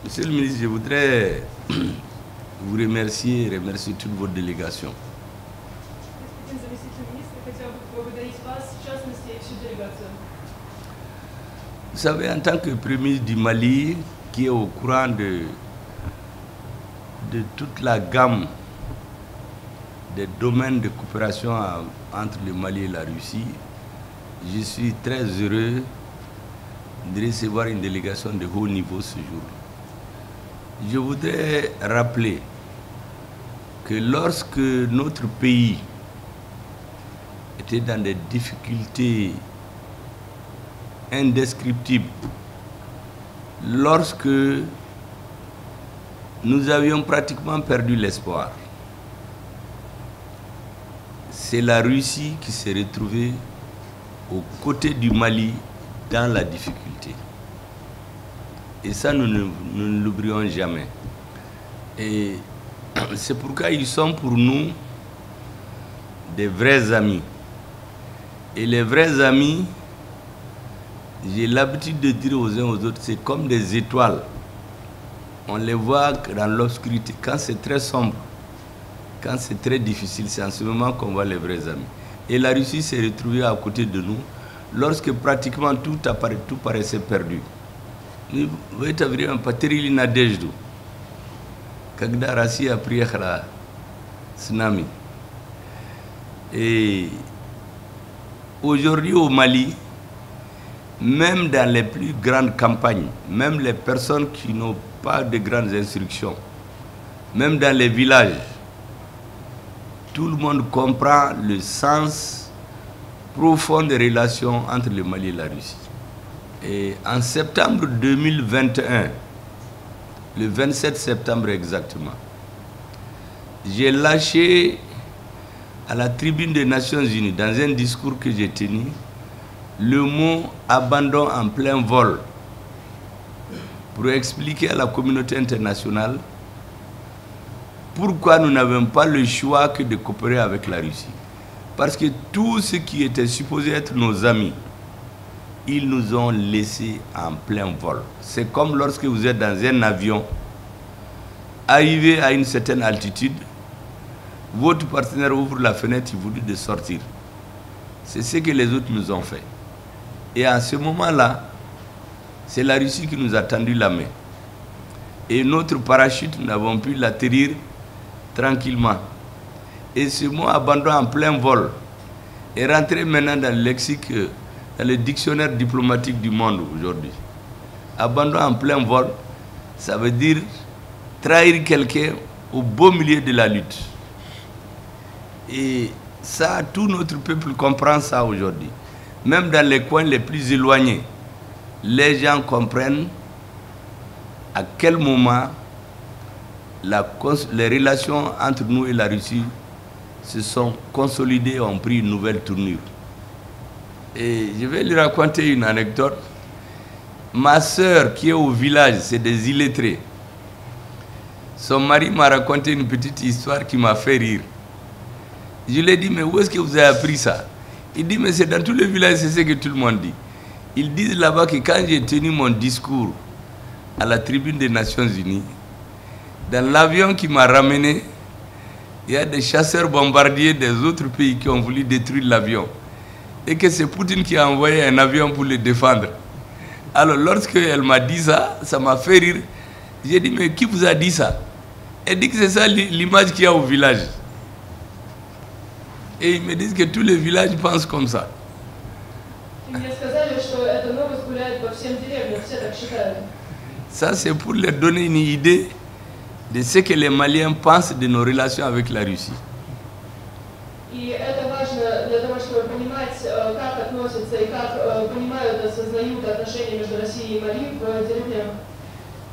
Monsieur le ministre, je voudrais vous remercier et remercier toute votre délégation. Vous savez, en tant que Premier ministre du Mali, qui est au courant de toute la gamme des domaines de coopération entre le Mali et la Russie, je suis très heureux de recevoir une délégation de haut niveau ce jour. Je voudrais rappeler que lorsque notre pays était dans des difficultés indescriptibles, lorsque nous avions pratiquement perdu l'espoir, c'est la Russie qui s'est retrouvée aux côtés du Mali dans la difficulté. Et ça, nous ne l'oublions jamais. Et c'est pourquoi ils sont pour nous des vrais amis. Et les vrais amis, j'ai l'habitude de dire aux uns aux autres, c'est comme des étoiles. On les voit dans l'obscurité. Quand c'est très sombre, quand c'est très difficile, c'est en ce moment qu'on voit les vrais amis. Et la Russie s'est retrouvée à côté de nous lorsque pratiquement tout paraissait perdu. Vous avez un patrie nadejdu. Когда Россия приехала с нами. Et aujourd'hui au Mali, même dans les plus grandes campagnes, même les personnes qui n'ont pas de grandes instructions, même dans les villages, tout le monde comprend le sens profond des relations entre le Mali et la Russie. Et en septembre 2021, le 27 septembre exactement, j'ai lâché à la tribune des Nations Unies, dans un discours que j'ai tenu, le mot « abandon en plein vol » pour expliquer à la communauté internationale pourquoi nous n'avons pas le choix que de coopérer avec la Russie. Parce que tous ceux qui étaient supposés être nos amis, ils nous ont laissés en plein vol. C'est comme lorsque vous êtes dans un avion, arrivé à une certaine altitude, votre partenaire ouvre la fenêtre, il vous dit de sortir. C'est ce que les autres nous ont fait. Et à ce moment-là, c'est la Russie qui nous a tendu la main. Et notre parachute, nous n'avons pu l'atterrir tranquillement. Et ce mot abandon en plein vol est rentré maintenant dans le lexique, dans le dictionnaire diplomatique du monde aujourd'hui. Abandon en plein vol, ça veut dire trahir quelqu'un au beau milieu de la lutte. Et ça, tout notre peuple comprend ça aujourd'hui. Même dans les coins les plus éloignés, les gens comprennent à quel moment les relations entre nous et la Russie se sont consolidées et ont pris une nouvelle tournure. Et je vais lui raconter une anecdote. Ma sœur qui est au village, c'est des illettrés. Son mari m'a raconté une petite histoire qui m'a fait rire. Je lui ai dit, mais où est-ce que vous avez appris ça? Il dit, mais c'est dans tous les villages, c'est ce que tout le monde dit. Ils disent là-bas que quand j'ai tenu mon discours à la tribune des Nations Unies, dans l'avion qui m'a ramené, il y a des chasseurs bombardiers des autres pays qui ont voulu détruire l'avion. Et que c'est Poutine qui a envoyé un avion pour le défendre. Alors lorsqu'elle m'a dit ça, ça m'a fait rire. J'ai dit, mais qui vous a dit ça? Elle dit que c'est ça l'image qu'il y a au village. Et ils me disent que tous les villages pensent comme ça. Ça, c'est pour leur donner une idée de ce que les Maliens pensent de nos relations avec la Russie.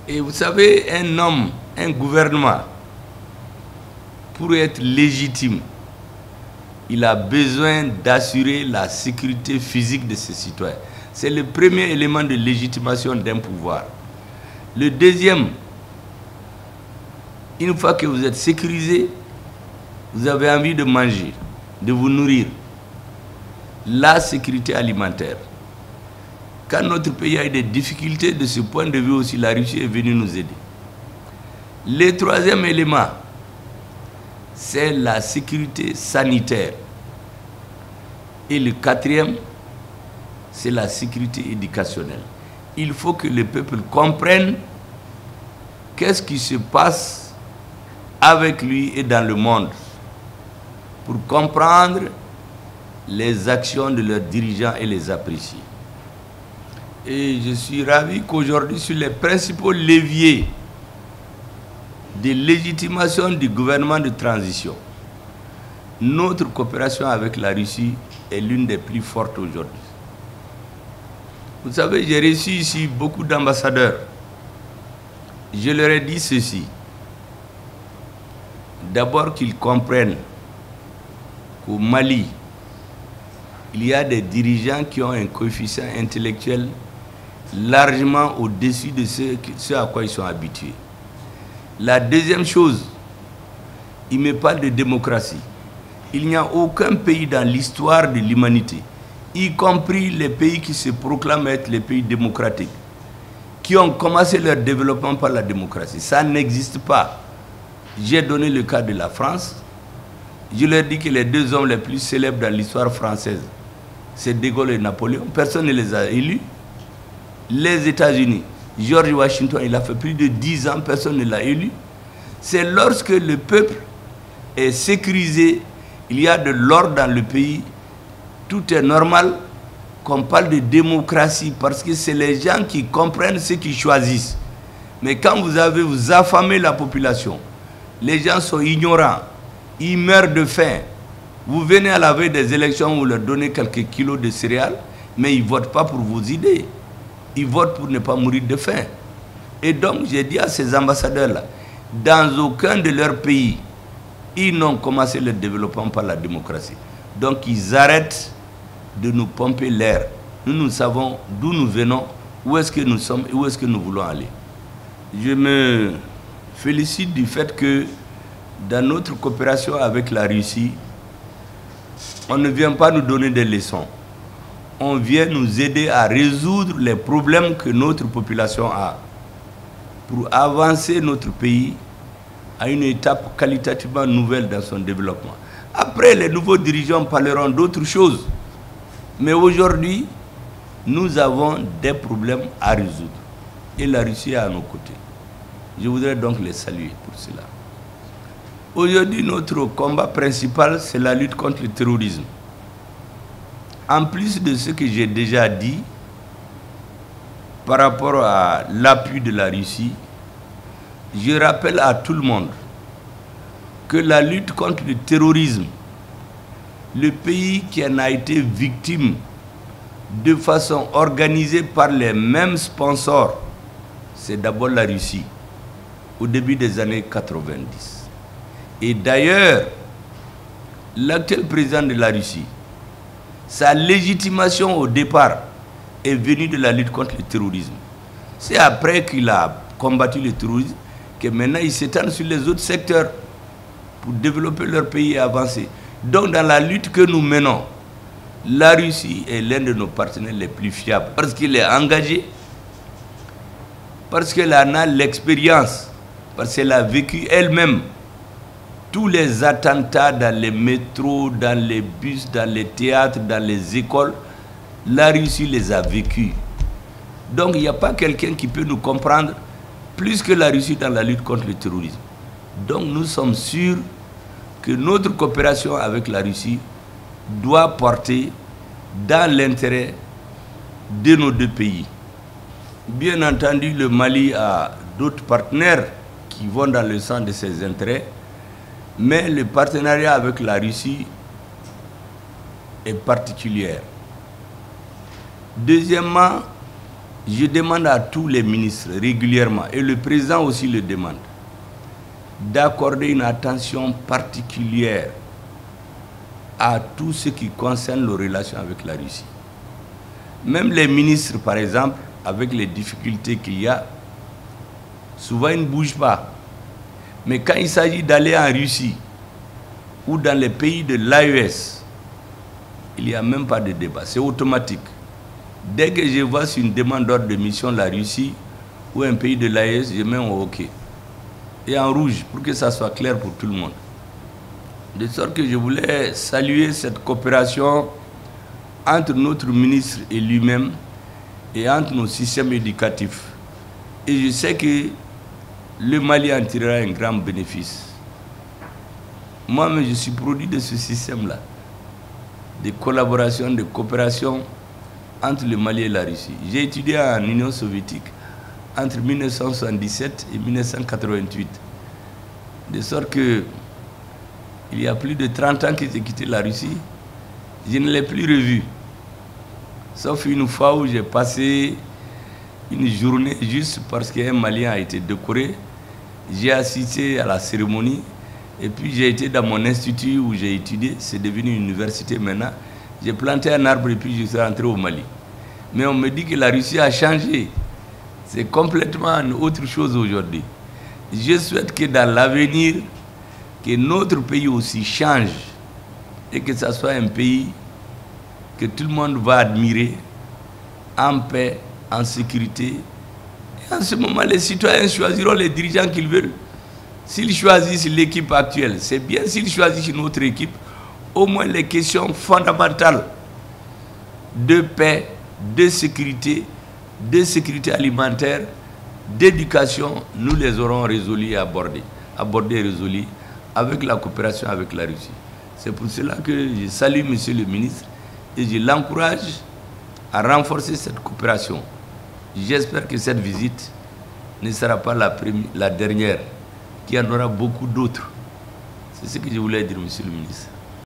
Et vous savez, un homme, un gouvernement, pour être légitime, il a besoin d'assurer la sécurité physique de ses citoyens. C'est le premier élément de légitimation d'un pouvoir. Le deuxième, une fois que vous êtes sécurisé, vous avez envie de manger, de vous nourrir. La sécurité alimentaire. quand notre pays a eu des difficultés de ce point de vue aussi, la Russie est venue nous aider. Le troisième élément, c'est la sécurité sanitaire. Et le quatrième, c'est la sécurité éducationnelle. Il faut que le peuple comprenne qu'est-ce qui se passe avec lui et dans le monde pour comprendre les actions de leurs dirigeants et les apprécier. Et je suis ravi qu'aujourd'hui, sur les principaux leviers de légitimation du gouvernement de transition, notre coopération avec la Russie est l'une des plus fortes aujourd'hui. Vous savez, j'ai reçu ici beaucoup d'ambassadeurs. Je leur ai dit ceci. D'abord qu'ils comprennent qu'au Mali, il y a des dirigeants qui ont un coefficient intellectuel largement au-dessus de ce à quoi ils sont habitués. La deuxième chose, il me parle de démocratie. Il n'y a aucun pays dans l'histoire de l'humanité, y compris les pays qui se proclament être les pays démocratiques, qui ont commencé leur développement par la démocratie. Ça n'existe pas. J'ai donné le cas de la France. Je leur dis que les deux hommes les plus célèbres dans l'histoire française, c'est De Gaulle et Napoléon. Personne ne les a élus. Les États-Unis, George Washington, il a fait plus de 10 ans, personne ne l'a élu. C'est lorsque le peuple est sécurisé, il y a de l'ordre dans le pays, tout est normal qu'on parle de démocratie, parce que c'est les gens qui comprennent ce qu'ils choisissent. Mais quand vous affamez la population, les gens sont ignorants, ils meurent de faim. Vous venez à la veille des élections, vous leur donnez quelques kilos de céréales, mais ils ne votent pas pour vos idées. Ils votent pour ne pas mourir de faim. Et donc, j'ai dit à ces ambassadeurs-là, dans aucun de leurs pays, ils n'ont commencé le développement par la démocratie. Donc, ils arrêtent de nous pomper l'air. Nous savons d'où nous venons, où est-ce que nous sommes et où est-ce que nous voulons aller. Je me félicite du fait que dans notre coopération avec la Russie, on ne vient pas nous donner des leçons. On vient nous aider à résoudre les problèmes que notre population a pour avancer notre pays à une étape qualitativement nouvelle dans son développement. Après, les nouveaux dirigeants parleront d'autres choses. Mais aujourd'hui, nous avons des problèmes à résoudre. Et la Russie est à nos côtés. Je voudrais donc les saluer pour cela. Aujourd'hui, notre combat principal, c'est la lutte contre le terrorisme. En plus de ce que j'ai déjà dit par rapport à l'appui de la Russie, je rappelle à tout le monde que la lutte contre le terrorisme, le pays qui en a été victime de façon organisée par les mêmes sponsors, c'est d'abord la Russie, au début des années 90. Et d'ailleurs, l'actuel président de la Russie, sa légitimation au départ est venue de la lutte contre le terrorisme. C'est après qu'il a combattu le terrorisme que maintenant il s'étend sur les autres secteurs pour développer leur pays et avancer. Donc dans la lutte que nous menons, la Russie est l'un de nos partenaires les plus fiables parce qu'il est engagé, parce qu'elle en a l'expérience, parce qu'elle a vécu elle-même tous les attentats dans les métros, dans les bus, dans les théâtres, dans les écoles. La Russie les a vécus. Donc il n'y a pas quelqu'un qui peut nous comprendre plus que la Russie dans la lutte contre le terrorisme. Donc nous sommes sûrs que notre coopération avec la Russie doit porter dans l'intérêt de nos deux pays. Bien entendu, le Mali a d'autres partenaires qui vont dans le sens de ses intérêts, mais le partenariat avec la Russie est particulier. Deuxièmement, je demande à tous les ministres régulièrement, et le président aussi le demande, d'accorder une attention particulière à tout ce qui concerne nos relations avec la Russie. Même les ministres, par exemple, avec les difficultés qu'il y a, souvent ils ne bougent pas. Mais quand il s'agit d'aller en Russie ou dans les pays de l'AES, il n'y a même pas de débat, c'est automatique. Dès que je vois sur une demande d'ordre de mission la Russie ou un pays de l'AES, je mets un OK. Et en rouge, pour que ça soit clair pour tout le monde. De sorte que je voulais saluer cette coopération entre notre ministre et lui-même et entre nos systèmes éducatifs. Et je sais que le Mali en tirera un grand bénéfice. Moi-même, je suis produit de ce système-là, de collaboration, de coopération entre le Mali et la Russie. J'ai étudié en Union soviétique entre 1977 et 1988. De sorte que, il y a plus de 30 ans que j'ai quitté la Russie, je ne l'ai plus revu. Sauf une fois où j'ai passé une journée juste parce qu'un Malien a été décoré. J'ai assisté à la cérémonie et puis j'ai été dans mon institut où j'ai étudié. C'est devenu une université maintenant. J'ai planté un arbre et puis je suis rentré au Mali. Mais on me dit que la Russie a changé. C'est complètement une autre chose aujourd'hui. Je souhaite que dans l'avenir, que notre pays aussi change et que ce soit un pays que tout le monde va admirer en paix, en sécurité. Et en ce moment, les citoyens choisiront les dirigeants qu'ils veulent. S'ils choisissent l'équipe actuelle, c'est bien. S'ils choisissent une autre équipe, au moins les questions fondamentales de paix, de sécurité alimentaire, d'éducation, nous les aurons résolues et abordées et résolues avec la coopération avec la Russie. C'est pour cela que je salue M. le ministre et je l'encourage à renforcer cette coopération. J'espère que cette visite ne sera pas la dernière, qu'il y en aura beaucoup d'autres. C'est ce que je voulais dire, M. le ministre.